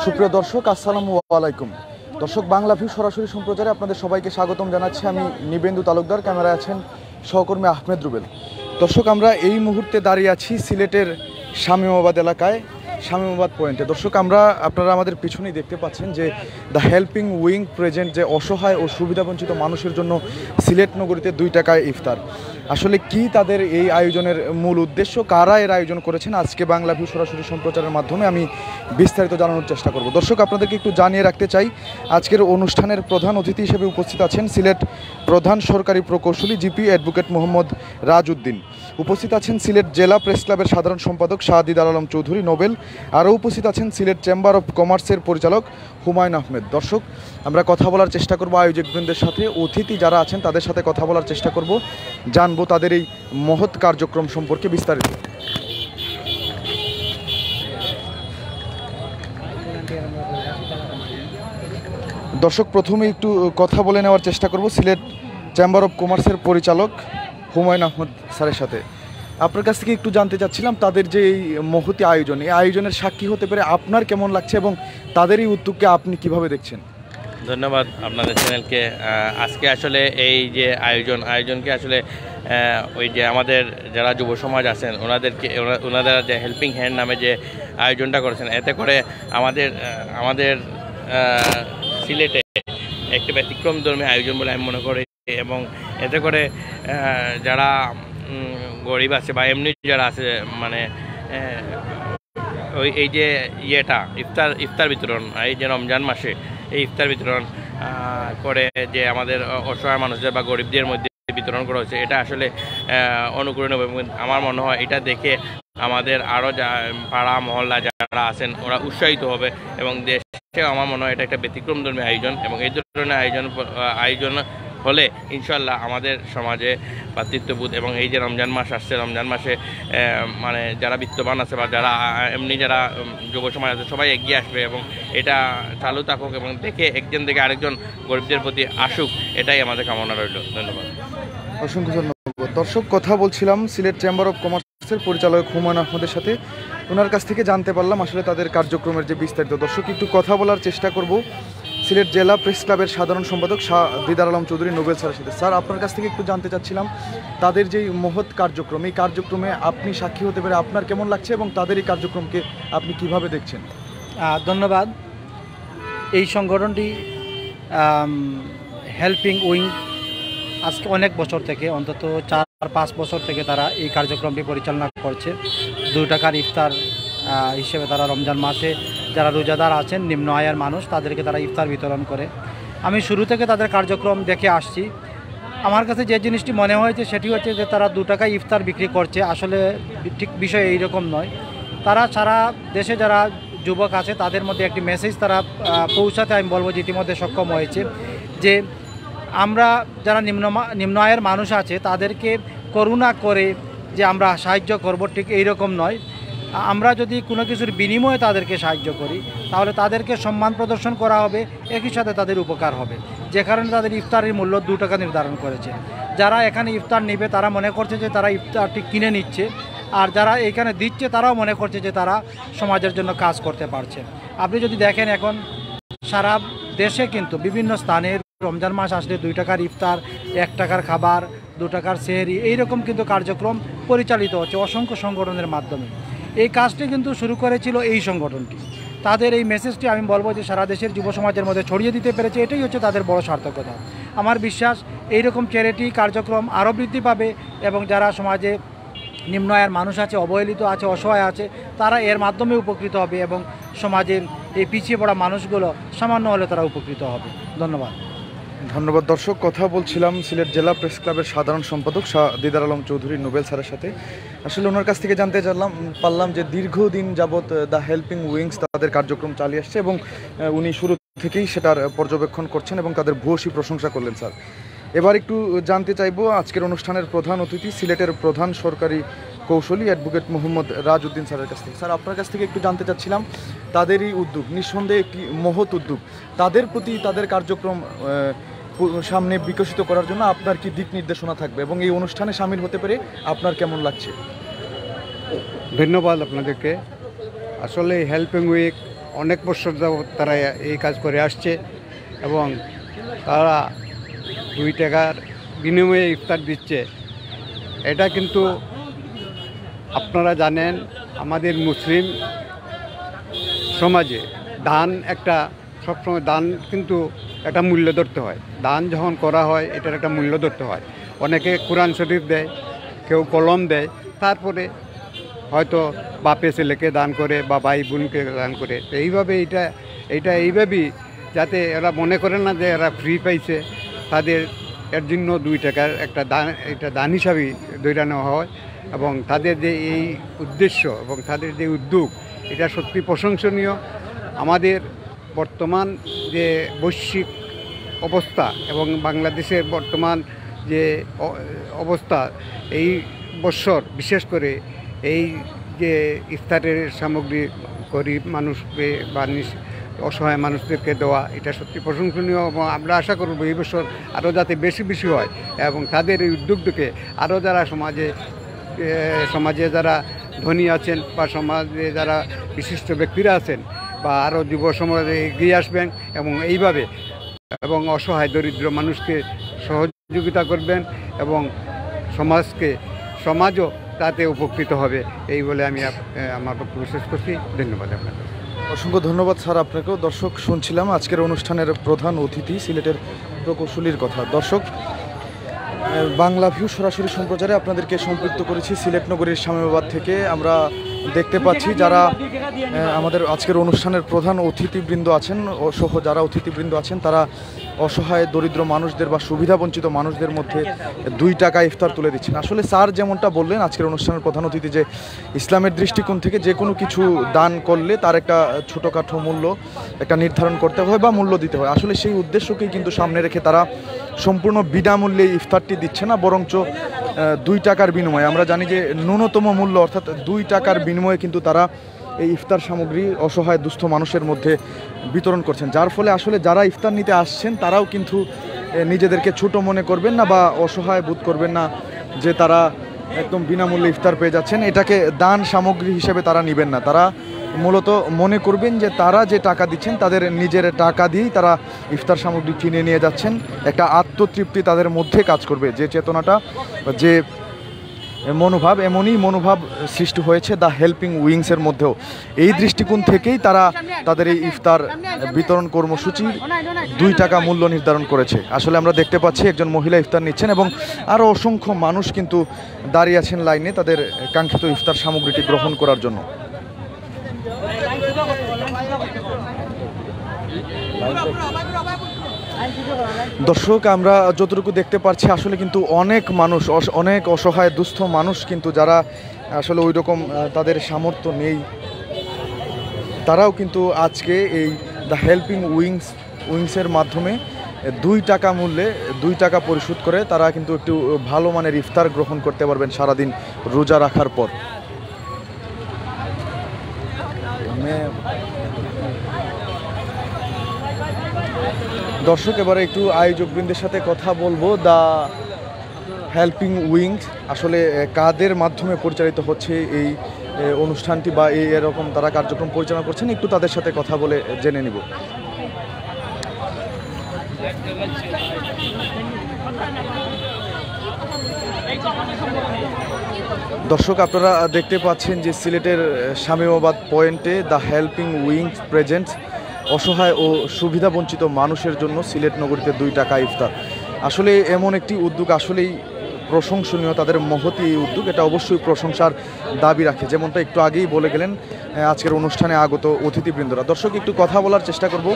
সুপ্রিয় দর্শক, আসসালামু আলাইকুম। দর্শক, বাংলাভিউ সরাসরি সম্প্রচারে আপনাদের সবাইকে স্বাগতম জানাচ্ছি। আমি নিবেন্দু তালুকদার, ক্যামেরায় আছেন সহকর্মী আহমেদ রুবেল। দর্শক, আমরা এই মুহূর্তে দাঁড়িয়ে আছি সিলেটের শামীমাবাদ এলাকায়, শামীমাবাদ পয়েন্টে। দর্শক, আপনারা আমাদের পিছনেই দেখতে পাচ্ছেন যে দ্য হেল্পিং উইং প্রেজেন্ট যে অসহায় ও সুবিধাবঞ্চিত মানুষের জন্য সিলেট নগরীতে 2 টাকায় ইফতার। আসলে কি তাদের এই আয়োজনের মূল উদ্দেশ্য, কারা এর আয়োজন করেছেন, আজকে বাংলাভিউ সরাসরি সম্প্রচারের মাধ্যমে আমি বিস্তারিত জানানোর চেষ্টা করব। দর্শক, আপনাদেরকে একটু জানিয়ে রাখতে চাই, আজকের অনুষ্ঠানের প্রধান অতিথি হিসেবে উপস্থিত আছেন সিলেট প্রধান সরকারি প্রকৌশলী জিপি অ্যাডভোকেট মোহাম্মদ রাজউদ্দিন। উপস্থিত আছেন সিলেট জেলা প্রেস ক্লাবের সাধারণ সম্পাদক শাহদিদার আলম চৌধুরী নোবেল। আরও উপস্থিত আছেন সিলেট চেম্বার অফ কমার্সের পরিচালক হুমায়ুন আহমেদ। দর্শক, আমরা কথা বলার চেষ্টা করব আয়োজকবৃন্দের সাথে, অতিথি যারা আছেন তাদের সাথে কথা বলার চেষ্টা করব, জানবো তাদের এই মহৎ কার্যক্রম সম্পর্কে বিস্তারিত। দর্শক, প্রথমে একটু কথা বলে নেওয়ার চেষ্টা করব সিলেট চেম্বার অফ কমার্সের পরিচালক হুমায়ুন আহমেদ স্যারের সাথে। আপনার কাছ থেকে একটু জানতে চাচ্ছিলাম, তাদের যে এই মহতি আয়োজন, এই আয়োজনের সাক্ষী হতে পেরে আপনার কেমন লাগছে এবং তাদের এই উদ্যোগকে আপনি কিভাবে দেখছেন? ধন্যবাদ আপনাদের চ্যানেলকে। আজকে আসলে এই যে আয়োজনকে আসলে ওই যে আমাদের যারা যুব সমাজ আছেন ওনাদের যে হেল্পিং হ্যান্ড নামে যে আয়োজনটা করেছেন, এতে করে আমাদের সিলেটে একটি ব্যতিক্রমধর্মী আয়োজন বলে আমি মনে করি। এবং এতে করে যারা গরিব আছে বা এমনি যারা আছে, মানে এই যে ইফতার বিতরণ, এই যে রমজান মাসে এই ইফতার বিতরণ করে যে আমাদের অসহায় মানুষদের বা গরিবদের মধ্যে বিতরণ করা হচ্ছে, এটা আসলে অনুকরণীয়। এবং আমার মনে হয় এটা দেখে আমাদের আরও পাড়া মহল্লা যারা আছেন ওরা উৎসাহিত হবে এবং দেশেও আমার মনে হয় এটা একটা ব্যতিক্রমধর্মী আয়োজন। এবং এই ধরনের আয়োজন হলে ইনশাল্লাহ আমাদের সমাজে ভ্রাতৃত্ববোধ এবং এই যে রমজান মাস আসছে, রমজান মাসে মানে যারা বিত্তবান আছে বা যারা এমনি যারা যুব সমাজ আছে সবাই এগিয়ে আসবে এবং এটা চালু থাকুক এবং দেখে একজন থেকে আরেকজন গরিবদের প্রতি আসুক, এটাই আমাদের কামনা রইল। ধন্যবাদ, অসংখ্য ধন্যবাদ। দর্শক, কথা বলছিলাম সিলেট চেম্বার অফ কমার্সের পরিচালক হুমায়ুন আহমেদের সাথে। ওনার কাছ থেকে জানতে পারলাম আসলে তাদের কার্যক্রমের যে বিস্তারিত। দর্শক, একটু কথা বলার চেষ্টা করব সিলেট জেলা প্রেস ক্লাবের সাধারণ সম্পাদক শাহদিদার আলম চৌধুরী নোবেল স্যারের সাথে। স্যার, আপনার কাছ থেকে একটু জানতে চাচ্ছিলাম, তাদের যেই মহৎ কার্যক্রম, এই কার্যক্রমে আপনি সাক্ষী হতে পেরে আপনার কেমন লাগছে এবং তাদের এই কার্যক্রমকে আপনি কিভাবে দেখছেন? ধন্যবাদ। এই সংগঠনটি হেল্পিং উইং আজকে অনেক বছর থেকে, অন্তত 4-5 বছর থেকে তারা এই কার্যক্রমটি পরিচালনা করছে। 2 টাকার ইফতার হিসেবে তারা রমজান মাসে যারা রোজাদার আছেন, নিম্ন আয়ের মানুষ, তাদেরকে তারা ইফতার বিতরণ করে। আমি শুরু থেকে তাদের কার্যক্রম দেখে আসছি। আমার কাছে যে জিনিসটি মনে হয়েছে সেটি হচ্ছে যে তারা 2 টাকায় ইফতার বিক্রি করছে, আসলে ঠিক বিষয় এইরকম নয়। তারা সারা দেশে যারা যুবক আছে তাদের মধ্যে একটি মেসেজ তারা পৌঁছাতে আমি বলবো যে ইতিমধ্যে সক্ষম হয়েছে যে আমরা যারা নিম্ন আয়ের মানুষ আছে তাদেরকে করুণা করে যে আমরা সাহায্য করব, ঠিক এইরকম নয়। আমরা যদি কোনো কিছুর বিনিময়ে তাদেরকে সাহায্য করি তাহলে তাদেরকে সম্মান প্রদর্শন করা হবে, একই সাথে তাদের উপকার হবে। যে কারণে তাদের ইফতারের মূল্য 2 টাকা নির্ধারণ করেছে। যারা এখানে ইফতার নেবে তারা মনে করছে যে তারা ইফতারটি কিনে নিচ্ছে, আর যারা এখানে দিচ্ছে তারাও মনে করছে যে তারা সমাজের জন্য কাজ করতে পারছে। আপনি যদি দেখেন এখন সারা দেশে কিন্তু বিভিন্ন স্থানে রমজান মাস আসলে 2 টাকার ইফতার, 1 টাকার খাবার, 2 টাকার সেহরি, এইরকম কিন্তু কার্যক্রম পরিচালিত হচ্ছে অসংখ্য সংগঠনের মাধ্যমে। এই কাজটি কিন্তু শুরু করেছিল এই সংগঠনটি। তাদের এই মেসেজটি আমি বলবো যে সারা দেশের যুব সমাজের মধ্যে ছড়িয়ে দিতে পেরেছে, এটাই হচ্ছে তাদের বড় সার্থকতা। আমার বিশ্বাস এইরকম চ্যারিটি কার্যক্রম আরও বৃদ্ধি পাবে এবং যারা সমাজে নিম্ন আয়ের মানুষ আছে, অবহেলিত আছে, অসহায় আছে, তারা এর মাধ্যমে উপকৃত হবে এবং সমাজের এই পিছিয়ে পড়া মানুষগুলো সামান্য হলে তারা উপকৃত হবে। ধন্যবাদ। ধন্যবাদ। দর্শক, কথা বলছিলাম সিলেট জেলা প্রেস ক্লাবের সাধারণ সম্পাদক শাহদিদার আলম চৌধুরী নোবেল স্যারের সাথে। আসলে ওনার কাছ থেকে জানতে পারলাম যে দীর্ঘদিন যাবৎ দ্য হেল্পিং উইংস তাদের কার্যক্রম চালিয়ে আসছে এবং উনি শুরু থেকেই সেটার পর্যবেক্ষণ করছেন এবং তাদের ভূয়সী প্রশংসা করলেন। স্যার, এবার একটু জানতে চাইবো আজকের অনুষ্ঠানের প্রধান অতিথি সিলেটের প্রধান সরকারি কৌশলী অ্যাডভোকেট মোহাম্মদ রাজউদ্দিন স্যারের কাছ থেকে। স্যার, আপনার কাছ থেকে একটু জানতে চাচ্ছিলাম, তাদের এই উদ্যোগ নিঃসন্দেহে একটি মহৎ উদ্যোগ, তাদের প্রতি তাদের কার্যক্রম সামনে বিকশিত করার জন্য আপনার কি দিক নির্দেশনা থাকবে এবং এই অনুষ্ঠানে সামিল হতে পেরে আপনার কেমন লাগছে? ধন্যবাদ আপনাদেরকে। আসলে হেল্পিং উইক অনেক বছর যাবৎ তারা এই কাজ করে আসছে এবং তারা 2 টাকার বিনিময়ে ইফতার দিচ্ছে। এটা কিন্তু আপনারা জানেন আমাদের মুসলিম সমাজে দান একটা সবসময় দান কিন্তু একটা মূল্য ধরতে হয়। দান যখন করা হয় এটার একটা মূল্য ধরতে হয়। অনেকে কোরআন শরীফ দেয়, কেউ কলম দেয়, তারপরে হয়তো বাপে ছেলেকে দান করে বা ভাই বোনকে দান করে। তো এইভাবে এইটা এইভাবেই যাতে এরা মনে করে না যে এরা ফ্রি পাইছে, তাদের এর জন্য 2 টাকার একটা দান, এটা দান হিসাবেই ধরে নেওয়া হয়। এবং তাদের যে এই উদ্দেশ্য এবং তাদের যে উদ্যোগ, এটা সত্যি প্রশংসনীয়। আমাদের বর্তমান যে বৈশ্বিক অবস্থা এবং বাংলাদেশের বর্তমান যে অবস্থা, এই বছর বিশেষ করে এই যে ইফতারের সামগ্রী গরিব মানুষকে বা অসহায় মানুষদেরকে দেওয়া, এটা সত্যি প্রশংসনীয় এবং আমরা আশা করব এই বছর আরও যাতে বেশি বেশি হয় এবং তাদের এই উদ্যোগ থেকে আরও যারা সমাজে যারা ধনী আছেন বা সমাজে যারা বিশিষ্ট ব্যক্তিরা আছেন বা আরও যুব সমাজে এগিয়ে আসবেন এবং এইভাবে এবং অসহায় দরিদ্র মানুষকে সহযোগিতা করবেন এবং সমাজও তাতে উপকৃত হবে, এই বলে আমি আমার বক্তব্য শেষ করছি। ধন্যবাদ আপনাকে। অসংখ্য ধন্যবাদ স্যার আপনাকেও। দর্শক, শুনছিলাম আজকের অনুষ্ঠানের প্রধান অতিথি সিলেটের প্রকৌশলীর কথা। দর্শক, বাংলাভিউ সরাসরি সম্প্রচারে আপনাদেরকে সম্পৃক্ত করেছি সিলেট নগরীর শামীমাবাদ থেকে। আমরা দেখতে পাচ্ছি যারা আমাদের আজকের অনুষ্ঠানের প্রধান অতিথিবৃন্দ আছেন সহ যারা অতিথিবৃন্দ আছেন, তারা অসহায় দরিদ্র মানুষদের বা সুবিধাবঞ্চিত মানুষদের মধ্যে 2 টাকা ইফতার তুলে দিচ্ছেন। আসলে স্যার যেমনটা বললেন আজকের অনুষ্ঠানের প্রধান অতিথি, যে ইসলামের দৃষ্টিকোণ থেকে যে কোনো কিছু দান করলে তার একটা ছোটোখাটো মূল্য একটা নির্ধারণ করতে হয় বা মূল্য দিতে হয়। আসলে সেই উদ্দেশ্যকেই কিন্তু সামনে রেখে তারা সম্পূর্ণ বিনামূল্যে ইফতারটি দিচ্ছে না, বরঞ্চ 2 টাকার বিনিময়ে, আমরা জানি যে ন্যূনতম মূল্য অর্থাৎ 2 টাকার বিনিময়ে কিন্তু তারা এই ইফতার সামগ্রী অসহায় দুস্থ মানুষের মধ্যে বিতরণ করছেন। যার ফলে আসলে যারা ইফতার নিতে আসছেন তারাও কিন্তু নিজেদেরকে ছোট মনে করবেন না বা অসহায় বোধ করবেন না যে তারা একদম বিনামূল্যে ইফতার পেয়ে যাচ্ছেন। এটাকে দান সামগ্রী হিসেবে তারা নেবেন না। তারা মূলত মনে করবেন যে তারা যে টাকা দিচ্ছেন তাদের নিজের টাকা দিয়েই তারা ইফতার সামগ্রী কিনে নিয়ে যাচ্ছেন। একটা আত্মতৃপ্তি তাদের মধ্যে কাজ করবে, যে চেতনাটা, যে মনোভাব, এমনই মনোভাব সৃষ্টি হয়েছে দ্য হেল্পিং উইংসের মধ্যেও। এই দৃষ্টিকোণ থেকেই তারা তাদের এই ইফতার বিতরণ কর্মসূচির 2 টাকা মূল্য নির্ধারণ করেছে। আসলে আমরা দেখতে পাচ্ছি একজন মহিলা ইফতার নিচ্ছেন এবং আরও অসংখ্য মানুষ কিন্তু দাঁড়িয়ে আছেন লাইনে তাদের কাঙ্ক্ষিত ইফতার সামগ্রীটি গ্রহণ করার জন্য। দর্শক, আমরা যতটুকু দেখতে পাচ্ছি আসলে কিন্তু অনেক মানুষ, অনেক অসহায় দুস্থ মানুষ কিন্তু যারা আসলে ওই রকম তাদের সামর্থ্য নেই, তারাও কিন্তু আজকে এই দ্য হেল্পিং উইংসের মাধ্যমে 2 টাকা মূল্যে 2 টাকা পরিশোধ করে তারা কিন্তু একটু ভালো মানের ইফতার গ্রহণ করতে পারবেন সারাদিন রোজা রাখার পর। দর্শক, এবারে একটু আয়োজকবৃন্দের সাথে কথা বলবো। দ্য হেল্পিং উইংস আসলে কাদের মাধ্যমে পরিচালিত হচ্ছে এই অনুষ্ঠানটি বা এরকম তারা কার্যক্রম পরিচালনা করছেন, একটু তাদের সাথে কথা বলে জেনে নিব। দর্শক, আপনারা দেখতে পাচ্ছেন যে সিলেটের শামীমাবাদ পয়েন্টে দ্য হেল্পিং উইংস প্রেজেন্টস অসহায় ও সুবিধাবঞ্চিত মানুষের জন্য সিলেট নগরীতে 2 টাকা ইফতার। আসলে এমন একটি উদ্যোগ আসলেই প্রশংসনীয়, তাদের মহতি এই উদ্যোগ, এটা অবশ্যই প্রশংসার দাবি রাখে, যেমনটা একটু আগেই বলে গেলেন আজকের অনুষ্ঠানে আগত অতিথিবৃন্দরা। দর্শক, একটু কথা বলার চেষ্টা করব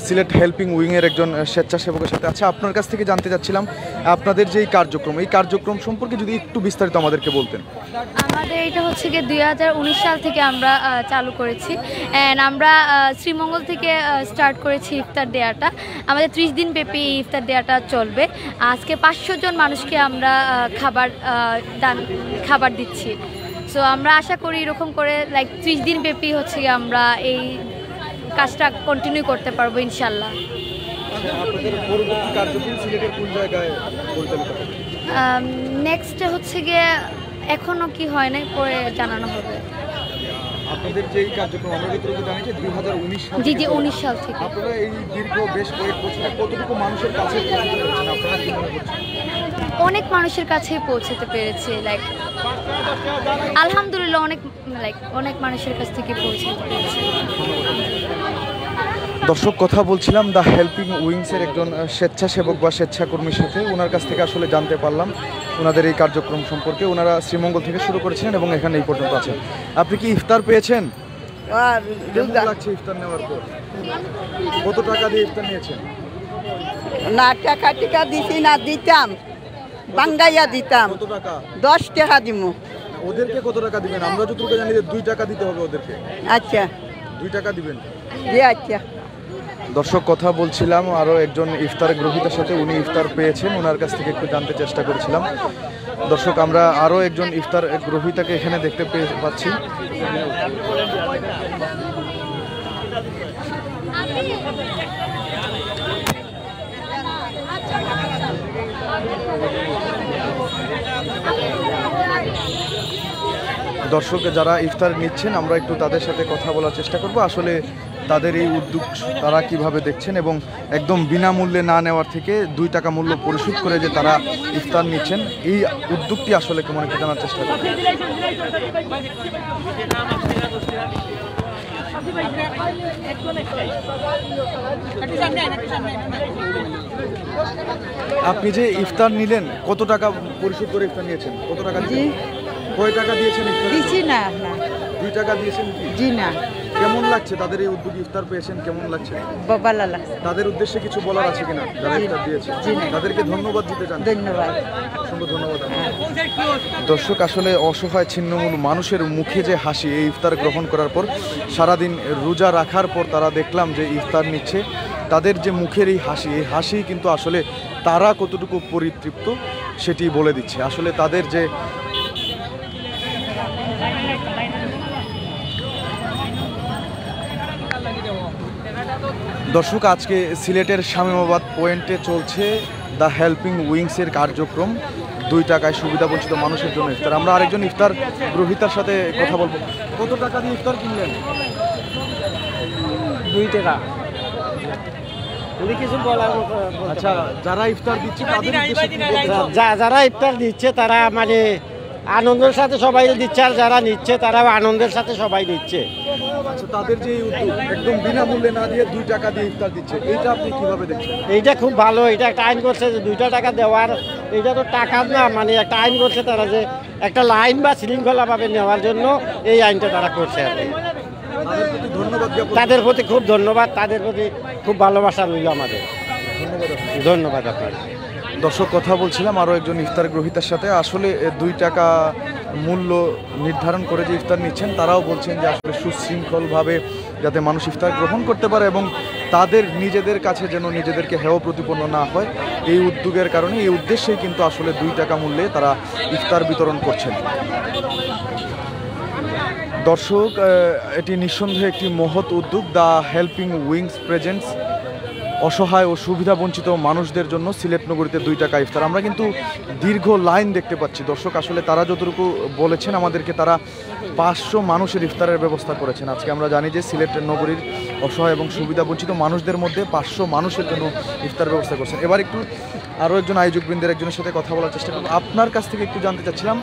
সিলেট হেল্পিং উইংয়ের একজন স্বেচ্ছাসেবকের সাথে। আচ্ছা, আপনার কাছ থেকে জানতে চাচ্ছিলাম আপনাদের যে এই কার্যক্রম সম্পর্কে যদি একটু বিস্তারিত আমাদেরকে বলতেন। আমাদের এটা হচ্ছে গিয়ে 2019 সাল থেকে আমরা চালু করেছি অ্যান্ড আমরা শ্রীমঙ্গল থেকে স্টার্ট করেছি ইফতার দেওয়াটা। আমাদের 30 দিন ব্যাপী ইফতার দেওয়াটা চলবে। আজকে 500 জন মানুষকে আমরা খাবার দিচ্ছি। সো আমরা আশা করি এরকম করে 30 দিন ব্যাপী হচ্ছে গিয়ে আমরা এই কাজটা কন্টিনিউ করতে পারবো ইনশাল্লাহ। নেক্সট হচ্ছে গিয়ে এখনো কি হয় নাই, পরে জানানো হবে। আপনাদের যে এই কার্যক্রম আমরা যতটুকু জানি যে 2019 সাল জি 19 সাল থেকে। আপনারা এই দীর্ঘ বেশ কয়েক বছরে কতটুকু মানুষের কাছে পৌঁছতে পেরেছেন আপনারা কি মনে করছেন? অনেক মানুষের কাছে পৌঁছতে পেরেছে, লাইক আলহামদুলিল্লাহ অনেক মানুষের কাছ থেকে পৌঁছতে পেরেছে। দর্শক, কথা বলছিলাম দ্য হেল্পিং উইংসের একজন স্বেচ্ছাসেবক বা স্বেচ্ছাকর্মীর সাথে। ওনার কাছ থেকে আসলে জানতে পারলাম ওনাদের এই কার্যক্রম সম্পর্কে। ওনারা শ্রীমঙ্গল থেকে শুরু করেছিলেন এবং এখানে এই পর্যন্ত আছেন। আপনি কি ইফতার পেয়েছেন? কেমন লাগছে ইফতার নেওয়ার পর? কত টাকা দিয়ে ইফতার নিয়েছেন? না, টাকা দিছি না, দিতাম বাঙ্গাইয়া দিতাম। কত টাকা? 10 টাকা দিমু। ওদেরকে কত টাকা দিবেন? আমরা যতটুকু জানি যে 2 টাকা দিতে হবে ওদেরকে। আচ্ছা, 2 টাকা দিবেন? জি আচ্ছা। দর্শক, কথা বলছিলাম আরও একজন ইফতার গ্রহীতার সাথে। উনি ইফতার পেয়েছেন, ওনার কাছ থেকে একটু জানতে চেষ্টা করেছিলাম। দর্শক, আমরা আরও একজন ইফতার গ্রহীতাকে এখানে দেখতে পাচ্ছি। দর্শক যারা ইফতার নিচ্ছেন আমরা একটু তাদের সাথে কথা বলার চেষ্টা করব, আসলে তাদের এই উদ্যোগ তারা কিভাবে দেখছেন এবং একদম বিনামূল্যে না নেওয়ার থেকে 2 টাকা মূল্য পরিশোধ করে যে তারা ইফতার নিচ্ছেন, এই উদ্যোগটি আসলে কেমন একটু জানার চেষ্টা করব। আপনি যে ইফতার নিলেন কত টাকা পরিশোধ করে ইফতার নিয়েছেন? কত টাকা দিয়েছেন? কয় টাকা দিয়েছেন ইফতার? দিছি না। 2 টাকা দিয়েছেন কি? জি না। কেমন লাগছে তাদের এই উদ্যোগে ইফতার পেয়েছেন? কেমন লাগছে? ভালো লাগছে। তাদের উদ্দেশ্যে কিছু বলার আছে কিনা যারা ইফতার দিয়েছে? তাদেরকে ধন্যবাদ দিতে চান? ধন্যবাদ, অসংখ্য ধন্যবাদ। দর্শক, আসলে অসহায় ছিন্নমূল মানুষের মুখে যে হাসি এই ইফতার গ্রহণ করার পর, সারাদিন রোজা রাখার পর তারা দেখলাম যে ইফতার নিচ্ছে, তাদের যে মুখের এই হাসি কিন্তু আসলে তারা কতটুকু পরিতৃপ্ত সেটি বলে দিচ্ছে। আসলে তাদের যে দর্শক, আজকে সিলেটের শামীমাবাদ পয়েন্টে চলছে দ্য হেল্পিং উইংসের কার্যক্রম। 2 টাকায় সুবিধাবঞ্চিত মানুষের জন্য ইফতার। আমরা আরেকজন ইফতার গ্রহীতার সাথে কথা বলবো। কত টাকা দিয়ে ইফতার কিনলেন? 2 টাকা। আচ্ছা, যারা ইফতার দিচ্ছে তাদের উদ্দেশ্যে কি বলতে চান? যারা ইফতার দিচ্ছে তারা মানে আনন্দের সাথে সবাই দিচ্ছে, আর যারা নিচ্ছে তারা আনন্দের সাথে সবাই নিচ্ছে। আচ্ছা, তাদের যে এই উদ্যোগ একদম বিনামূল্যে না দিয়ে 2 টাকা দিয়ে ইফতার দিচ্ছে, এইটা আপনি কিভাবে দেখছেন? এইটা খুব ভালো। এটা একটা আইন করছে যে 2 টাকা দেওয়ার, এটা তো টাকা না, মানে একটা আইন করছে তারা যে একটা লাইন বা শৃঙ্খলাভাবে নেওয়ার জন্য এই আইনটা তারা করছে আর কি। তাদের প্রতি খুব ধন্যবাদ, তাদের প্রতি খুব ভালোবাসা রইল আমাদের। ধন্যবাদ আপনাকে। দর্শক, কথা বলছিলাম আরও একজন ইফতার গ্রহীতার সাথে। আসলে 2 টাকা মূল্য নির্ধারণ করে যে ইফতার নিচ্ছেন, তারাও বলছেন যে আসলে সুশৃঙ্খলভাবে যাতে মানুষ ইফতার গ্রহণ করতে পারে এবং তাদের নিজেদের কাছে যেন নিজেদেরকে হেয় প্রতিপন্ন না হয়, এই উদ্যোগের কারণে, এই উদ্দেশ্যেই কিন্তু আসলে 2 টাকা মূল্যে তারা ইফতার বিতরণ করছেন। দর্শক, এটি নিঃসন্দেহে একটি মহৎ উদ্যোগ। দ্য হেল্পিং উইংস প্রেজেন্টস অসহায় ও সুবিধাবঞ্চিত মানুষদের জন্য সিলেট নগরীতে 2 টাকা ইফতার। আমরা কিন্তু দীর্ঘ লাইন দেখতে পাচ্ছি। দর্শক, আসলে তারা যতটুকু বলেছেন আমাদেরকে, তারা 500 মানুষের ইফতারের ব্যবস্থা করেছেন। আজকে আমরা জানি যে সিলেট নগরীর অসহায় এবং সুবিধাবঞ্চিত মানুষদের মধ্যে 500 মানুষের জন্য ইফতার ব্যবস্থা করছেন। এবার একটু আরও একজন আয়োজকবৃন্দের একজনের সাথে কথা বলার চেষ্টা করব। আপনার কাছ থেকে একটু জানতে চাচ্ছিলাম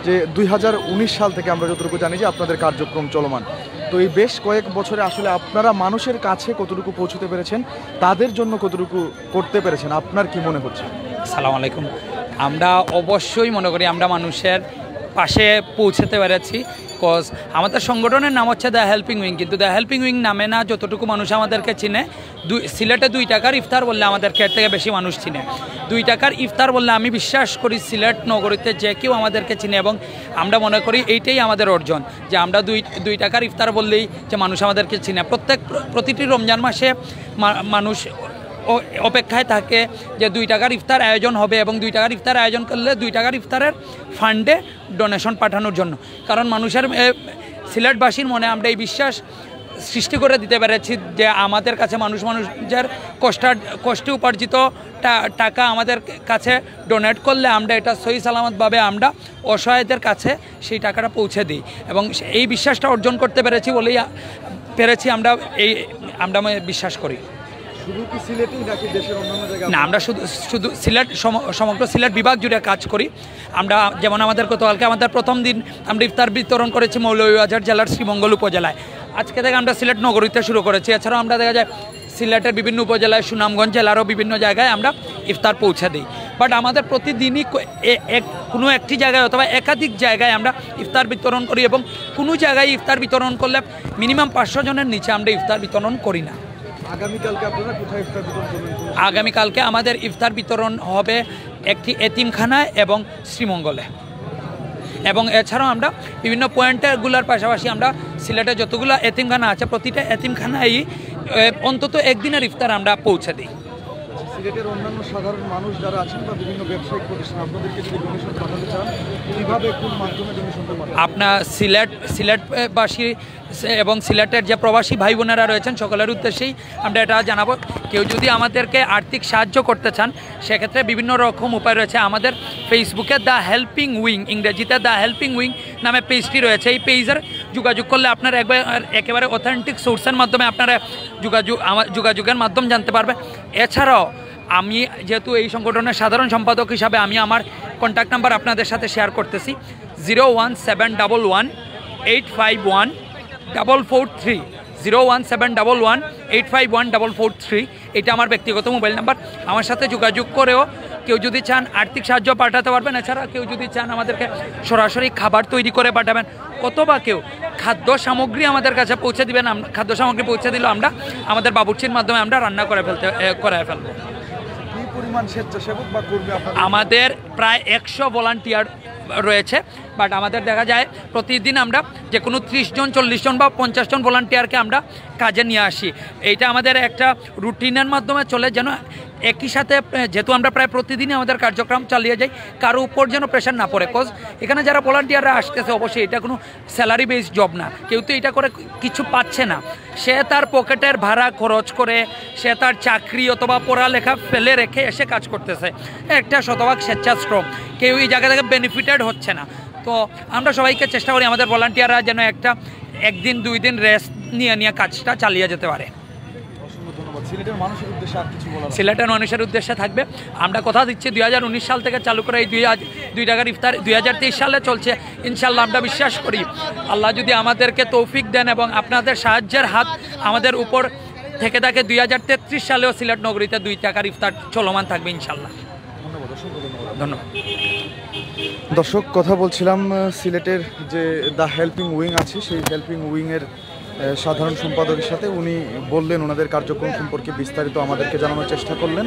যে 2019 সাল থেকে আমরা যতটুকু জানি যে আপনাদের কার্যক্রম চলমান, তো এই বেশ কয়েক বছরে আসলে আপনারা মানুষের কাছে কতটুকু পৌঁছতে পেরেছেন, তাদের জন্য কতটুকু করতে পেরেছেন, আপনার কি মনে হচ্ছে? আসসালামু আলাইকুম। আমরা অবশ্যই মনে করি আমরা মানুষের পাশে পৌঁছতে পেরেছি, কজ আমাদের সংগঠনের নাম হচ্ছে দ্য হেল্পিং উইং, কিন্তু দ্য হেল্পিং উইং নামে না, যতটুকু মানুষ আমাদেরকে চিনে, সিলেটে 2 টাকার ইফতার বললে আমাদেরকে এর থেকে বেশি মানুষ চিনে। 2 টাকার ইফতার বললে আমি বিশ্বাস করি সিলেট নগরীতে যে কেউ আমাদেরকে চিনে, এবং আমরা মনে করি এইটাই আমাদের অর্জন যে আমরা 2 টাকার ইফতার বললেই যে মানুষ আমাদেরকে চিনে। প্রতিটি রমজান মাসে মানুষ অপেক্ষায় থাকে যে 2 টাকার ইফতার আয়োজন হবে, এবং 2 টাকার ইফতার আয়োজন করলে 2 টাকার ইফতারের ফান্ডে ডোনেশন পাঠানোর জন্য। কারণ মানুষের সিলেটবাসীর মনে আমরা এই বিশ্বাস সৃষ্টি করে দিতে পেরেছি যে আমাদের কাছে মানুষের কষ্টে উপার্জিত টাকা আমাদের কাছে ডোনেট করলে আমরা এটা সহি সালামতভাবে আমরা অসহায়দের কাছে সেই টাকাটা পৌঁছে দিই এবং এই বিশ্বাসটা অর্জন করতে পেরেছি বলেই আমরা বিশ্বাস করি। না, আমরা শুধু সিলেট সমগ্র সিলেট বিভাগ জুড়ে কাজ করি। আমরা যেমন আমাদের গতকালকে আমাদের প্রথম দিন আমরা ইফতার বিতরণ করেছি মৌলভীবাজার জেলার শ্রীমঙ্গল উপজেলায়। আজকে থেকে আমরা সিলেট নগরীতে শুরু করেছি। এছাড়াও আমরা দেখা যায় সিলেটের বিভিন্ন উপজেলায়, সুনামগঞ্জ জেলারও বিভিন্ন জায়গায় আমরা ইফতার পৌঁছে দিই। বাট আমাদের প্রতিদিনই কোনো একটি জায়গায় অথবা একাধিক জায়গায় আমরা ইফতার বিতরণ করি এবং কোনো জায়গায় ইফতার বিতরণ করলে মিনিমাম 500 জনের নিচে আমরা ইফতার বিতরণ করি না। আগামীকালকে আমাদের ইফতার বিতরণ হবে একটি এতিমখানায় এবং শ্রীমঙ্গলে, এবং এছাড়াও আমরা বিভিন্ন পয়েন্টগুলোর পাশাপাশি আমরা সিলেটে যতগুলো এতিমখানা আছে প্রতিটা এতিমখানায় অন্তত একদিনের ইফতার আমরা পৌঁছে দিই। সিলেটের অন্যান্য সাধারণ মানুষ যারা আছেন বা বিভিন্ন ব্যবসায়িক প্রতিষ্ঠান আপনাদেরকে যদি ডোনেশন পাঠাতে চান কীভাবে কোন মাধ্যমে ডোনেশনটা পাঠাবেন? আপনার সিলেটবাসী এবং সিলেটের যে প্রবাসী ভাই বোনেরা রয়েছেন সকলের উদ্দেশ্যেই আমরা এটা জানাবো। কেউ যদি আমাদেরকে আর্থিক সাহায্য করতে চান সেক্ষেত্রে বিভিন্ন রকম উপায় রয়েছে। আমাদের ফেসবুকে দ্য হেল্পিং উইং, ইংরেজিতে দ্য হেল্পিং উইং নামে পেজটি রয়েছে। এই পেজের যোগাযোগ করলে আপনারা একেবারে অথেন্টিক সোর্সের মাধ্যমে আপনারা যোগাযোগের মাধ্যম জানতে পারবেন। এছাড়াও আমি যেহেতু এই সংগঠনের সাধারণ সম্পাদক হিসাবে আমি আমার কন্ট্যাক্ট নাম্বার আপনাদের সাথে শেয়ার করতেছি 01711851443 01711851443। এটা আমার ব্যক্তিগত মোবাইল নাম্বার। আমার সাথে যোগাযোগ করেও কেউ যদি চান আর্থিক সাহায্য পাঠাতে পারবেন। এছাড়া কেউ যদি চান আমাদেরকে সরাসরি খাবার তৈরি করে পাঠাবেন, অথবা কেউ খাদ্য সামগ্রী আমাদের কাছে পৌঁছে দিবেন। খাদ্য সামগ্রী পৌঁছে দিলেও আমরা আমাদের বাবুর্চির মাধ্যমে আমরা রান্না করে ফেলবো। আমাদের প্রায় 100 ভলান্টিয়ার রয়েছে। বাট আমাদের দেখা যায় প্রতিদিন আমরা যে কোনো 30 জন 40 জন বা 50 জন ভলান্টিয়ারকে আমরা কাজে নিয়ে আসি। এইটা আমাদের একটা রুটিনের মাধ্যমে চলে, যেন একই সাথে যেহেতু আমরা প্রায় প্রতিদিনই আমাদের কার্যক্রম চালিয়ে যাই, কারো উপর যেন প্রেশার না পড়ে। কজ এখানে যারা ভলান্টিয়াররা আসতেছে অবশ্যই এটা কোনো স্যালারি বেসড জব না, কেউ তো এটা করে কিছু পাচ্ছে না। সে তার পকেটের ভাড়া খরচ করে সে তার চাকরি অথবা পড়ালেখা ফেলে রেখে এসে কাজ করতেছে। একটা শতভাগ স্বেচ্ছাশ্রম, কেউ এই জায়গা থেকে বেনিফিটেড হচ্ছে না। তো আমরা সবাইকে চেষ্টা করি আমাদের ভলান্টিয়াররা যেন একদিন 2 দিন রেস্ট নিয়ে কাজটা চালিয়ে যেতে পারে। সিলেটের মানুষের উদ্দেশ্যে থাকবে, আমরা কথা দিচ্ছি 2019 সাল থেকে চালু করে এই 2 টাকার ইফতার 2023 সালে চলছে। ইনশাল্লাহ আমরা বিশ্বাস করি আল্লাহ যদি আমাদেরকে তৌফিক দেন এবং আপনাদের সাহায্যের হাত আমাদের উপর থেকে থাকে 2033 সালেও সিলেট নগরীতে 2 টাকার ইফতার চলমান থাকবে ইনশাল্লাহ। ধন্যবাদ। দর্শক, কথা বলছিলাম সিলেটের যে দ্য হেল্পিং উইং আছে সেই হেল্পিং উইংয়ের সাধারণ সম্পাদকের সাথে। উনি বললেন ওনাদের কার্যক্রম সম্পর্কে বিস্তারিত আমাদেরকে জানানোর চেষ্টা করলেন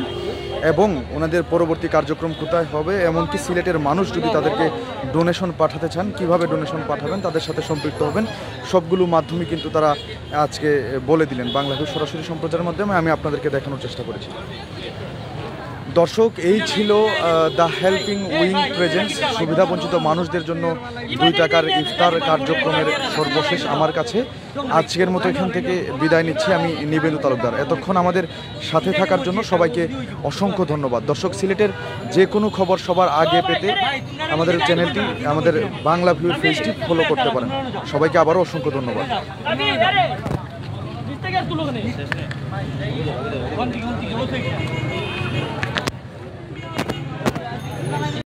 এবং ওনাদের পরবর্তী কার্যক্রম কোথায় হবে, এমনকি সিলেটের মানুষ যদি তাদেরকে ডোনেশন পাঠাতে চান কীভাবে ডোনেশন পাঠাবেন, তাদের সাথে সম্পৃক্ত হবেন, সবগুলো মাধ্যমে কিন্তু তারা আজকে বলে দিলেন। বাংলাভিউ সরাসরি সম্প্রচারের মাধ্যমে আমি আপনাদেরকে দেখানোর চেষ্টা করেছি। দর্শক, এই ছিল দ্য হেল্পিং উইং প্রেজেন্স, সুবিধাবঞ্চিত মানুষদের জন্য 2 টাকার ইফতার কার্যক্রমের সর্বশেষ আমার কাছে। আজকের মতো এখান থেকে বিদায় নিচ্ছি আমি নিবেন্দু তালুকদার। এতক্ষণ আমাদের সাথে থাকার জন্য সবাইকে অসংখ্য ধন্যবাদ। দর্শক, সিলেটের যে কোনো খবর সবার আগে পেতে আমাদের চ্যানেলটি, আমাদের বাংলা ভিউর পেজটি ফলো করতে পারেন। সবাইকে আবারও অসংখ্য ধন্যবাদ।